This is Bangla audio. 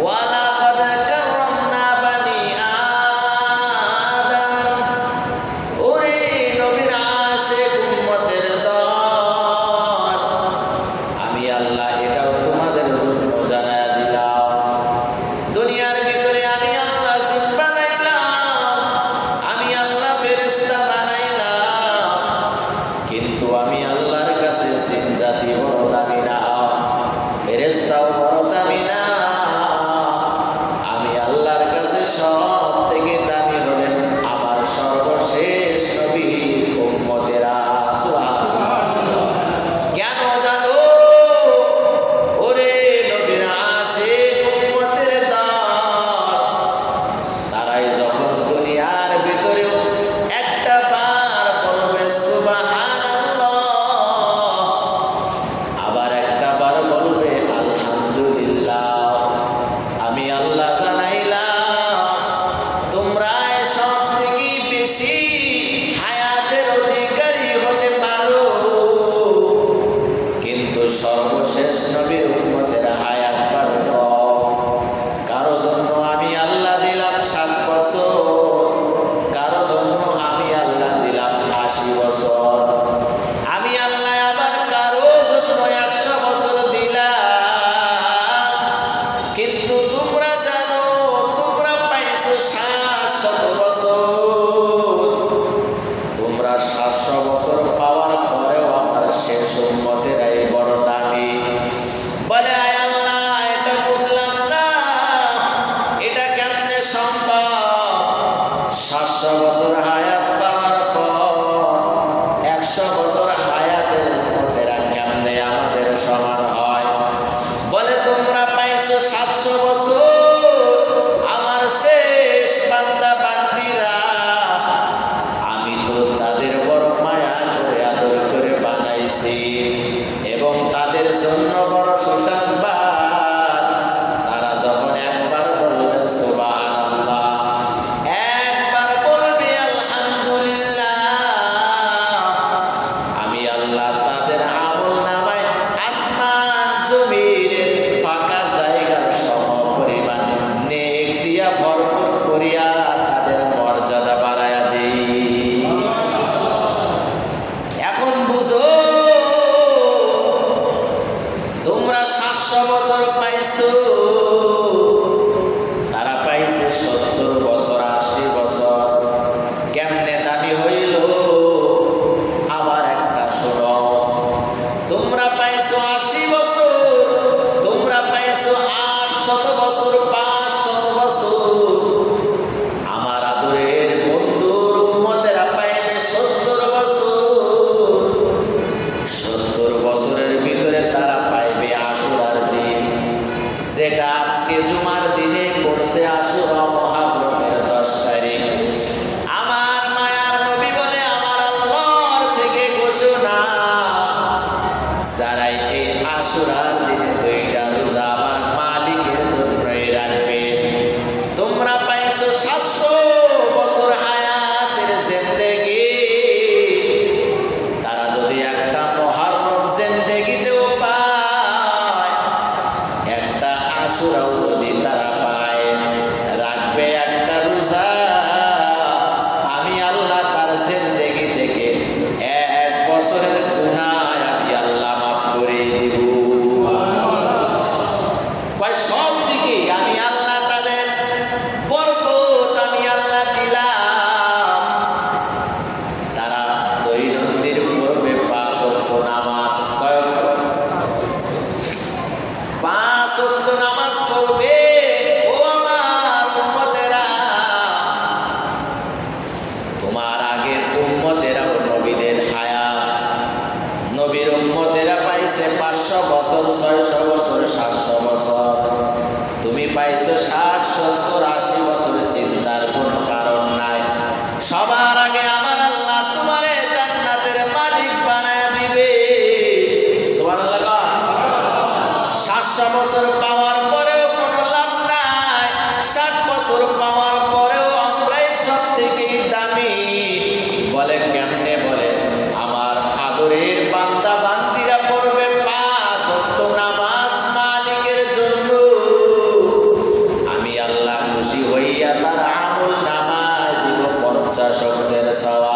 ওয়ালাকাদ কাররামনা বানি আদম। ওরে নবীর আশিক উম্মতের দল, আমি আল্লাহ এটাও তোমাদের জন্য জানায়া দিলাম। দুনিয়ার ভিতরে আমি আল্লাহ জিন বানাইলাম, আমি আল্লাহ ফেরেশতা বানাইলাম, কিন্তু আমি আল্লাহর কাছে জিন জাতি বড় দামি না, ফেরেশতাও বড় দামি না। আমি আল্লাহর কাছে সব থেকে দামি হলেন আমার সর্বশেষ নবীর উম্মতেরা। সুবহানাল্লাহ। কেন জানো? ওরে নবীর আশিক উম্মতের দল, তারাই যখন দুনিয়ার ভিতরে একটা বার বলবে সুবহানাল্লাহ, আবার একটা বার বলবে আলহামদুলিল্লাহ, আমি আল্লাহ জানাইলাম তোমরা সব থেকে বেশি হায়াতের অধিকারী হতে পারো, কিন্তু সর্বশেষ নবীর উম্মতের হায়াত পাবে কম। কারো জন্য আমি আল্লাহ দিলাম 7 বছর, কারো জন্য আমি আল্লাহ দিলাম 80 বছর, আমি আল্লাহ আবার কারো জন্য 100 বছর দিলাম। কিন্তু তোমরা জানো তোমরা পাইছো 700 বছর। তোমরা 700 বছর পাওয়ার পরেও আমার শেষ উম্মতেরাই বড় দামি। বলে আয় আল্লাহ, এটা বুঝলাম না, এটা কেমনে সম্ভব? 700 বছর হায়াত পাওয়ার পর 100 বছর হায়াতের উম্মতেরা কেমনে আমাদের সমান হয়? বলে তোমরা পাইছো 700 বছর, আমার শেষ বান্দা বান্দিরা, আমি তো তাদের বড় মায়া করে আদর করে বানাইছি, এবং তাদের জন্য বড় সুসংবাদ, তারা যখন একবার বলবে সুবহানাল্লাহ, একবার বলবে আলহামদুলিল্লাহ, আমি আল্লাহ তাদের আমলনামায় আসমান জমিনের ফাঁকা জায়গার সমপরিমাণ নেক দিয়া ভরপুর করিয়া তাদের মর্যাদা বাড়ায়া দেই। এখন বুঝো, তোমরা 700 বছর পাইছো, তারা পাইছে 70 বছর 80 বছর। কেমনে দাবি হইল? আবার একটা শোনো, তোমরা পাইছো 80 বছর, তোমরা পাইছো 800 বছর, 500 বছর। আমার আদরের বন্ধুর উম্মতেরা পাইবে 70 বছর। 70 বছরের ভিতরে তারা পাইবে আশুরার দিন, যেটা আজকে জুমার দিনে পড়ছে আশুরা মুহররমের 10 তারিখ। আমার মায়ার নবী বলে আমার আল্লাহর থেকে ঘোষণা, যারাই এই আশুরার দিনে 2টা রোজা আমার মালিকের জন্যই রাখবে, তোমরা পাইছো 700 বছর হায়াতের জিন্দেগি। তারা যদি একটা মুহররম জিন্দেগিতেও পায়, একটা আশুরাও যদি তারা পায়, রাখবে একটা রোজা, আমি আল্লাহ তার জিন্দেগি থেকে 1 বছরের গুনাহ আমি আল্লাহ মাফ করে দিব। কয় সব দিকে আমি আল্লাহ তাদের বরকত আমি আল্লাহ দিলাম। তারা দৈনন্দিন পড়বে 5 ওয়াক্ত নামাজ। কয় ওয়াক্ত? 5 ওয়াক্ত নামাজ পড়বে। ও আমার উম্মতেরা, তোমার আগের উম্মতেরা ও নবীদের হায়াত, নবীর উম্মতেরা পাইছে 500 বছর, 600 বছর, 700 বছর। তুমি পাইছো 60, 70, 80 বছর। চিন্তার কোনো কারণ নাই। সবার আগে আমার আল্লাহ তোমারে জান্নাতের মালিক বানায় দিবে। সুবহানাল্লাহ। 700 বছর পাওয়ার পরেও কোনো লাভ নাই, 60 বছর পাওয়ার পরেও আমরাই সব থেকে দামি। বলে কেমনে? বলে আমার আদরের বান্দা বান্দিরা পড়বে 5 ওয়াক্ত নামাজ মালিকের জন্য, 50 ওয়াক্তের সওয়াব।